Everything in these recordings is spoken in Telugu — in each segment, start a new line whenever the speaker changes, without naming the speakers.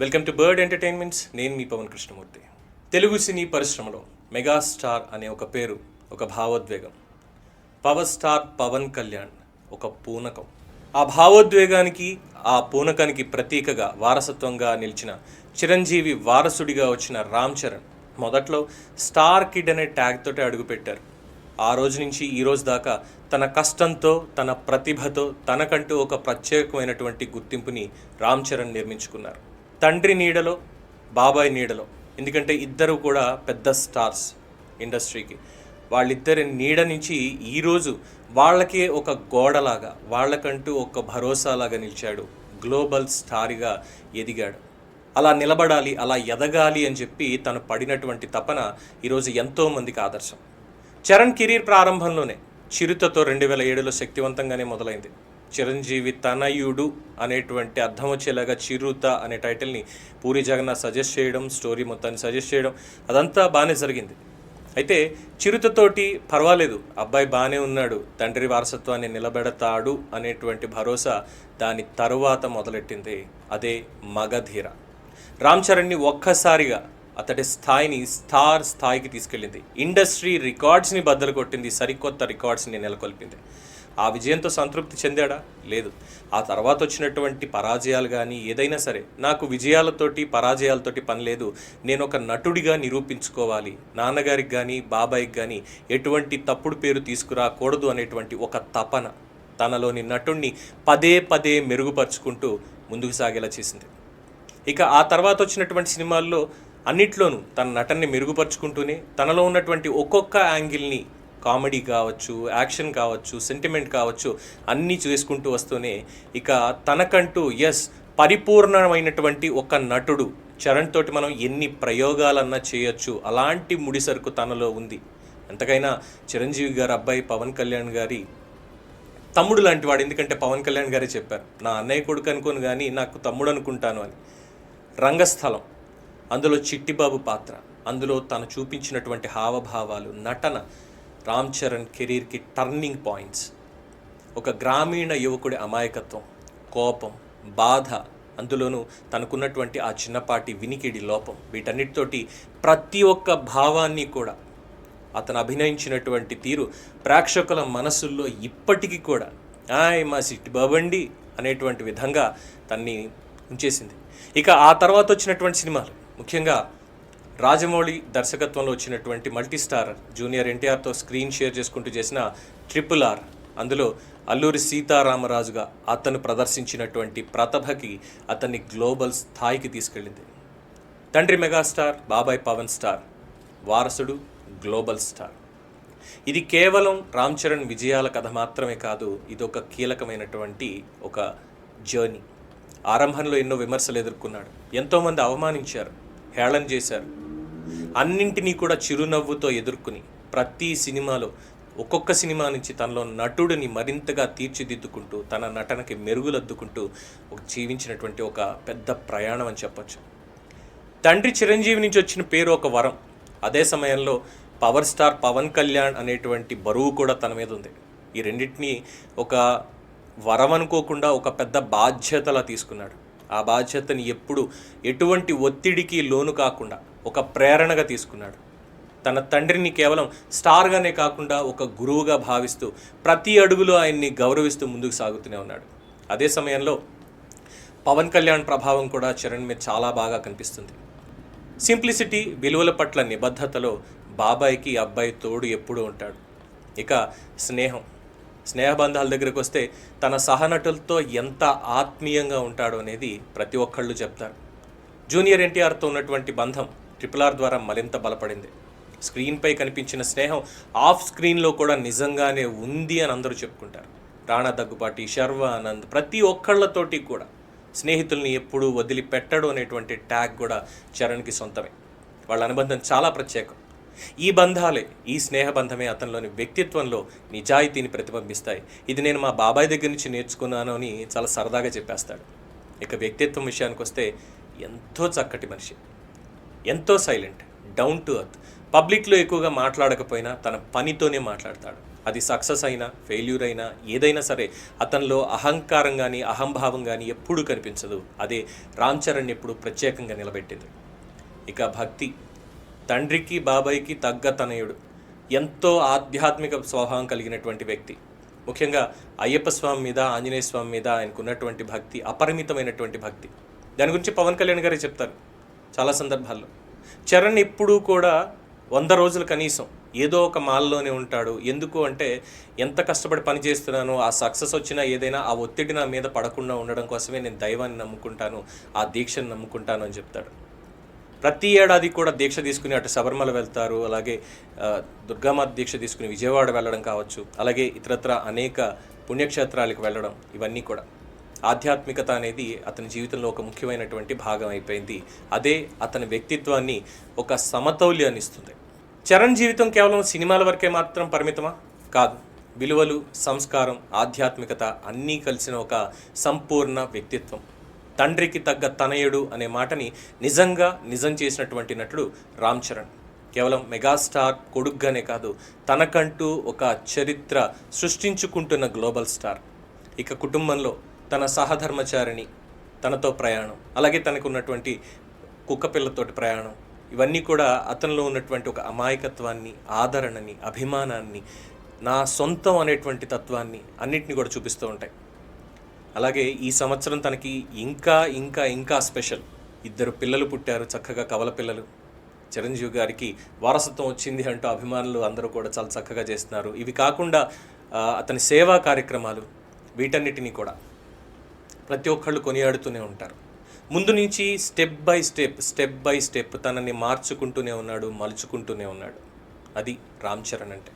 Welcome to bird entertainments. నేను మీ పవన్ కృష్ణమూర్తి. తెలుగు సినీ పరిశ్రమలో మెగాస్టార్ అనే ఒక పేరు, ఒక భావోద్వేగం. పవర్ స్టార్ పవన్ కళ్యాణ్ ఒక పూనకం. ఆ భావోద్వేగానికి, ఆ పూనకానికి ప్రతీకగా వారసత్వంగా నిలిచిన చిరంజీవి వారసుడిగా వచ్చిన రామ్ చరణ్ మొదట్లో స్టార్ కిడ్ అనే ట్యాగ్ తోటి అడుగుపెట్టారు. ఆ రోజు నుంచి ఈ రోజు దాకా తన కష్టంతో, తన ప్రతిభతో తనకంటూ ఒక ప్రత్యేకమైనటువంటి గుర్తింపుని రామ్ చరణ్ నిర్మించుకున్నారు. తండ్రి నీడలో, బాబాయ్ నీడలో. ఎందుకంటే ఇద్దరు కూడా పెద్ద స్టార్స్ ఇండస్ట్రీకి. వాళ్ళిద్దరి నీడ నుంచి ఈరోజు వాళ్ళకే ఒక గోడలాగా, వాళ్ళకంటూ ఒక భరోసాలాగా నిలిచాడు. గ్లోబల్ స్టార్గా ఎదిగాడు. అలా నిలబడాలి, అలా ఎదగాలి అని చెప్పి తను పడినటువంటి తపన ఈరోజు ఎంతోమందికి ఆదర్శం. చరణ్ కెరీర్ ప్రారంభంలోనే చిరుతతో 2007లో శక్తివంతంగానే మొదలైంది. చిరంజీవి తనయుడు అనేటువంటి అర్థం వచ్చేలాగా చిరుత అనే టైటిల్ని పూరి జగన్నాథ్ సజెస్ట్ చేయడం, స్టోరీ మొత్తాన్ని సజెస్ట్ చేయడం, అదంతా బాగానే జరిగింది. అయితే చిరుతతోటి పర్వాలేదు, అబ్బాయి బాగానే ఉన్నాడు, తండ్రి వారసత్వాన్ని నిలబెడతాడు అనేటువంటి భరోసా దాని తరువాత మొదలెట్టింది. అదే మగధీర. రామ్ చరణ్ని ఒక్కసారిగా అతడి స్థాయిని స్టార్ స్థాయికి తీసుకెళ్ళింది. ఇండస్ట్రీ రికార్డ్స్ని బద్దలు కొట్టింది, సరికొత్త రికార్డ్స్ని నెలకొల్పింది. ఆ విజయంతో సంతృప్తి చెందాడా? లేదు. ఆ తర్వాత వచ్చినటువంటి పరాజయాలు కానీ ఏదైనా సరే, నాకు విజయాలతోటి పరాజయాలతోటి పని లేదు, నేను ఒక నటుడిగా నిరూపించుకోవాలి, నాన్నగారికి కానీ బాబాయికి కానీ ఎటువంటి తప్పుడు పేరు తీసుకురాకూడదు అనేటువంటి ఒక తపన తనలోని నటుడిని పదే పదే మెరుగుపరుచుకుంటూ ముందుకు సాగేలా చేసింది. ఇక ఆ తర్వాత వచ్చినటువంటి సినిమాల్లో అన్నిట్లోనూ తన నటన్ని మెరుగుపరుచుకుంటూనే తనలో ఉన్నటువంటి ఒక్కొక్క యాంగిల్ని, కామెడీ కావచ్చు, యాక్షన్ కావచ్చు, సెంటిమెంట్ కావచ్చు, అన్నీ చేసుకుంటూ వస్తూనే ఇక తనకంటూ పరిపూర్ణమైనటువంటి ఒక నటుడు చరణ్ తోటి మనం ఎన్ని ప్రయోగాలన్నా చేయొచ్చు, అలాంటి ముడిసరుకు తనలో ఉంది. ఎంతకైనా చిరంజీవి గారి అబ్బాయి పవన్ కళ్యాణ్ గారి తమ్ముడు లాంటి వాడు. ఎందుకంటే పవన్ కళ్యాణ్ గారే చెప్పారు, నా అన్నయ్య కొడుకు అనుకోను కానీ నాకు తమ్ముడు అనుకుంటాను అని. రంగస్థలం, అందులో చిట్టిబాబు పాత్ర, అందులో తను చూపించినటువంటి హావభావాలు, నటన రామ్ చరణ్ కెరీర్కి టర్నింగ్ పాయింట్స్. ఒక గ్రామీణ యువకుడి అమాయకత్వం, కోపం, బాధ, అందులోనూ తనకున్నటువంటి ఆ చిన్నపాటి వినికిడి లోపం, వీటన్నిటితోటి ప్రతి ఒక్క భావాన్ని కూడా అతను అభినయించినటువంటి తీరు ప్రేక్షకుల మనసుల్లో ఇప్పటికీ కూడా మా చిట్టిబాబు అండి అనేటువంటి విధంగా తన్ని ఉంచేసింది. ఇక ఆ తర్వాత వచ్చినటువంటి సినిమాలు, ముఖ్యంగా రాజమౌళి దర్శకత్వంలో వచ్చినటువంటి మల్టీ స్టార్ జూనియర్ ఎన్టీఆర్తో స్క్రీన్ షేర్ చేసుకుంటూ చేసిన RRR, అందులో అల్లూరి సీతారామరాజుగా అతను ప్రదర్శించినటువంటి ప్రతిభకి అతన్ని గ్లోబల్ స్థాయికి తీసుకెళ్ళింది. తండ్రి మెగాస్టార్, బాబాయ్ పవన్ స్టార్, వారసుడు గ్లోబల్ స్టార్. ఇది కేవలం రామ్ చరణ్ విజయాల కథ మాత్రమే కాదు, ఇది ఒక కీలకమైనటువంటి ఒక జర్నీ. ఆరంభంలో ఎన్నో విమర్శలు ఎదుర్కొన్నాడు, ఎంతోమంది అవమానించారు, హేళన చేశారు. అన్నింటినీ కూడా చిరునవ్వుతో ఎదుర్కొని ప్రతి సినిమాలో ఒక్కొక్క సినిమా నుంచి తనలో నటుడిని మరింతగా తీర్చిదిద్దుకుంటూ తన నటనకి మెరుగులద్దుకుంటూ జీవించినటువంటి ఒక పెద్ద ప్రయాణం అని చెప్పొచ్చు. తండ్రి చిరంజీవి నుంచి వచ్చిన పేరు ఒక వరం. అదే సమయంలో పవర్ స్టార్ పవన్ కళ్యాణ్ అనేటువంటి బరువు కూడా తన మీద ఉంది. ఈ రెండింటినీ ఒక వరం అనుకోకుండా ఒక పెద్ద బాధ్యతలా తీసుకున్నాడు. ఆ బాధ్యతని ఎప్పుడు ఎటువంటి ఒత్తిడికి లోను కాకుండా ఒక ప్రేరణగా తీసుకున్నాడు. తన తండ్రిని కేవలం స్టార్గానే కాకుండా ఒక గురువుగా భావిస్తూ ప్రతి అడుగులో ఆయన్ని గౌరవిస్తూ ముందుకు సాగుతూనే ఉన్నాడు. అదే సమయంలో పవన్ కళ్యాణ్ ప్రభావం కూడా చరణ్ మీద చాలా బాగా కనిపిస్తుంది. సింప్లిసిటీ, విలువల పట్ల నిబద్ధతలో బాబాయ్కి అబ్బాయి తోడు ఎప్పుడూ ఉంటాడు. ఇక స్నేహబంధాల దగ్గరకు వస్తే తన సహనటులతో ఎంత ఆత్మీయంగా ఉంటాడో అనేది ప్రతి ఒక్కళ్ళు చెప్తారు. జూనియర్ ఎన్టీఆర్తో ఉన్నటువంటి బంధం RRR ద్వారా మరింత బలపడింది. స్క్రీన్పై కనిపించిన స్నేహం ఆఫ్ స్క్రీన్లో కూడా నిజంగానే ఉంది అని అందరూ చెప్పుకుంటారు. రాణా దగ్గుబాటి, శర్వానంద్, ప్రతి ఒక్కళ్ళతోటి కూడా స్నేహితుల్ని ఎప్పుడూ వదిలిపెట్టడు అనేటువంటి ట్యాగ్ కూడా చరణ్కి సొంతమే. వాళ్ళ అనుబంధం చాలా ప్రత్యేకం. ఈ బంధాలే, ఈ స్నేహబంధమే అతనిలోని వ్యక్తిత్వంలో నిజాయితీని ప్రతిబింబిస్తాయి. ఇది నేను మా బాబాయ్ దగ్గర నుంచి నేర్చుకున్నాను అని చాలా సరదాగా చెప్పేస్తాడు. ఇక వ్యక్తిత్వం విషయానికి వస్తే ఎంతో చక్కటి మనిషి, ఎంతో సైలెంట్, డౌన్ టు ఎర్త్. పబ్లిక్లో ఎక్కువగా మాట్లాడకపోయినా తన పనితోనే మాట్లాడతాడు. అది సక్సెస్ అయినా ఫెయిల్యూర్ అయినా ఏదైనా సరే అతనిలో అహంకారం కానీ అహంభావం కానీ ఎప్పుడూ కనిపించదు. అదే రామ్ చరణ్ ఎప్పుడు ప్రత్యేకంగా నిలబెట్టింది. ఇక భక్తి, తండ్రికి బాబాయికి తగ్గ తనయుడు, ఎంతో ఆధ్యాత్మిక స్వభావం కలిగినటువంటి వ్యక్తి. ముఖ్యంగా అయ్యప్ప స్వామి మీద, ఆంజనేయ స్వామి మీద ఆయనకున్నటువంటి భక్తి అపరిమితమైనటువంటి భక్తి. దాని గురించి పవన్ కళ్యాణ్ గారే చెప్తారు చాలా సందర్భాల్లో. చరణ్ ఎప్పుడూ కూడా 100 రోజులు కనీసం ఏదో ఒక మాల్లోనే ఉంటాడు. ఎందుకు అంటే ఎంత కష్టపడి పని చేస్తున్నానో ఆ సక్సెస్ వచ్చినా ఏదైనా ఆ ఒత్తిడి నా మీద పడకుండా ఉండడం కోసమే నేను దైవాన్ని నమ్ముకుంటాను, ఆ దీక్షను నమ్ముకుంటాను అని చెప్తాడు. ప్రతి ఏడాది కూడా దీక్ష తీసుకుని అటు శబరిమల వెళ్తారు, అలాగే దుర్గామాత దీక్ష తీసుకుని విజయవాడ వెళ్ళడం కావచ్చు, అలాగే ఇతరత్ర అనేక పుణ్యక్షేత్రాలకు వెళ్ళడం, ఇవన్నీ కూడా ఆధ్యాత్మికత అనేది అతని జీవితంలో ఒక ముఖ్యమైనటువంటి భాగం అయిపోయింది. అదే అతని వ్యక్తిత్వాన్ని ఒక సమతౌల్యాన్ని ఇస్తుంది. చరణ్ జీవితం కేవలం సినిమాల వరకే మాత్రం పరిమితమా? కాదు. విలువలు, సంస్కారం, ఆధ్యాత్మికత అన్నీ కలిసిన ఒక సంపూర్ణ వ్యక్తిత్వం. తండ్రికి తగ్గ తనయుడు అనే మాటని నిజం చేసినటువంటి నటుడు రామ్ చరణ్. కేవలం మెగాస్టార్ కొడుగ్గానే కాదు, తనకంటూ ఒక చరిత్ర సృష్టించుకుంటున్న గ్లోబల్ స్టార్. ఇక కుటుంబంలో తన సహధర్మచారిణి, తనతో ప్రయాణం, అలాగే తనకు ఉన్నటువంటి కుక్కపిల్లతోటి ప్రయాణం, ఇవన్నీ కూడా అతనిలో ఉన్నటువంటి ఒక అమాయకత్వాన్ని, ఆదరణని, అభిమానాన్ని, నా సొంతం అనేటువంటి తత్వాన్ని అన్నిటిని కూడా చూపిస్తూ ఉంటాయి. అలాగే ఈ సంవత్సరం తనకి ఇంకా స్పెషల్. 2 పిల్లలు పుట్టారు, చక్కగా కవల పిల్లలు. చిరంజీవి గారికి వారసత్వం వచ్చింది అంటూ అభిమానులు అందరూ కూడా చాలా చక్కగా చేస్తున్నారు. ఇవి కాకుండా అతని సేవా కార్యక్రమాలు, వీటన్నిటినీ కూడా ప్రతి ఒక్కళ్ళు కొనియాడుతూనే ఉంటారు. ముందు నుంచి స్టెప్ బై స్టెప్ తనని మార్చుకుంటూనే ఉన్నాడు, మలుచుకుంటూనే ఉన్నాడు. అది రామ్ చరణ్ అంటే.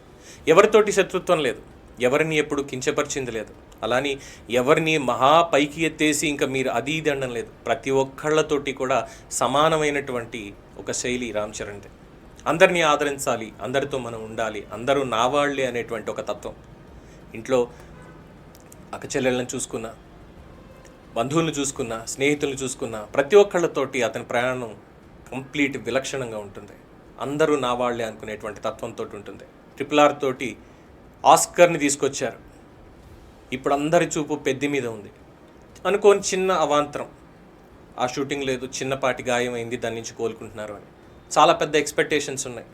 ఎవరితోటి శత్రుత్వం లేదు, ఎవరిని ఎప్పుడు కించపరిచింది లేదు, అలాని ఎవరిని మహా పైకి ఎత్తేసి ఇంకా మీరు అది ఇది అనడం లేదు. ప్రతి ఒక్కళ్ళతోటి కూడా సమానమైనటువంటి ఒక శైలి రామ్ చరణ్ది. అందరినీ ఆదరించాలి, అందరితో మనం ఉండాలి, అందరూ నా వాళ్ళే అనేటువంటి ఒక తత్వం. ఇంట్లో అక్కచెల్లెళ్ళని చూసుకున్నా, బంధువులను చూసుకున్నా, స్నేహితులను చూసుకున్నా, ప్రతి ఒక్కళ్ళతోటి అతని ప్రయాణం కంప్లీట్ విలక్షణంగా ఉంటుంది. అందరూ నా వాళ్ళే అనుకునేటువంటి తత్వంతో ఉంటుంది. RRR తోటి ఆస్కర్ని తీసుకొచ్చారు. ఇప్పుడు అందరి చూపు పెద్ది మీద ఉంది. అనుకోని చిన్న అవాంతరం, ఆ షూటింగ్ లేదు, చిన్నపాటి గాయమైంది, దాని నుంచి కోలుకుంటున్నారు అని చాలా పెద్ద ఎక్స్పెక్టేషన్స్ ఉన్నాయి.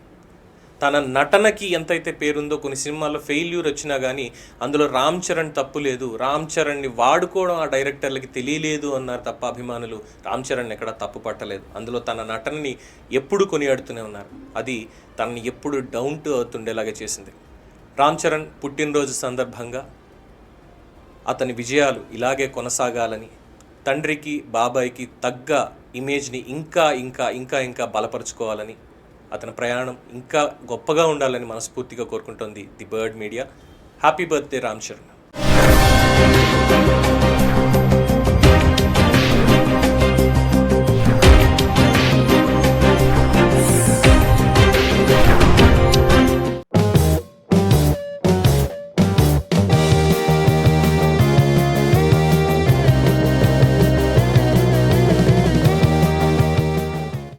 తన నటనకి ఎంతైతే పేరుందో, కొన్ని సినిమాల్లో ఫెయిల్యూర్ వచ్చినా కానీ అందులో రామ్ చరణ్ తప్పు లేదు, రామ్ చరణ్ని వాడుకోవడం ఆ డైరెక్టర్లకి తెలియలేదు అన్నారు తప్ప అభిమానులు రామ్ చరణ్ ఎక్కడ తప్పు పట్టలేదు. అందులో తన నటనని ఎప్పుడు కొనియాడుతూనే ఉన్నారు. అది తనని ఎప్పుడు డౌన్ టు ఎర్త్ ఉండేలాగా చేసింది. రామ్ చరణ్ పుట్టినరోజు సందర్భంగా అతని విజయాలు ఇలాగే కొనసాగాలని, తండ్రికి బాబాయికి తగ్గ ఇమేజ్ని ఇంకా బలపరుచుకోవాలని, అతని ప్రయాణం ఇంకా గొప్పగా ఉండాలని మనస్ఫూర్తిగా కోరుకుంటోంది the Bird Media. Happy birthday Ram Charan.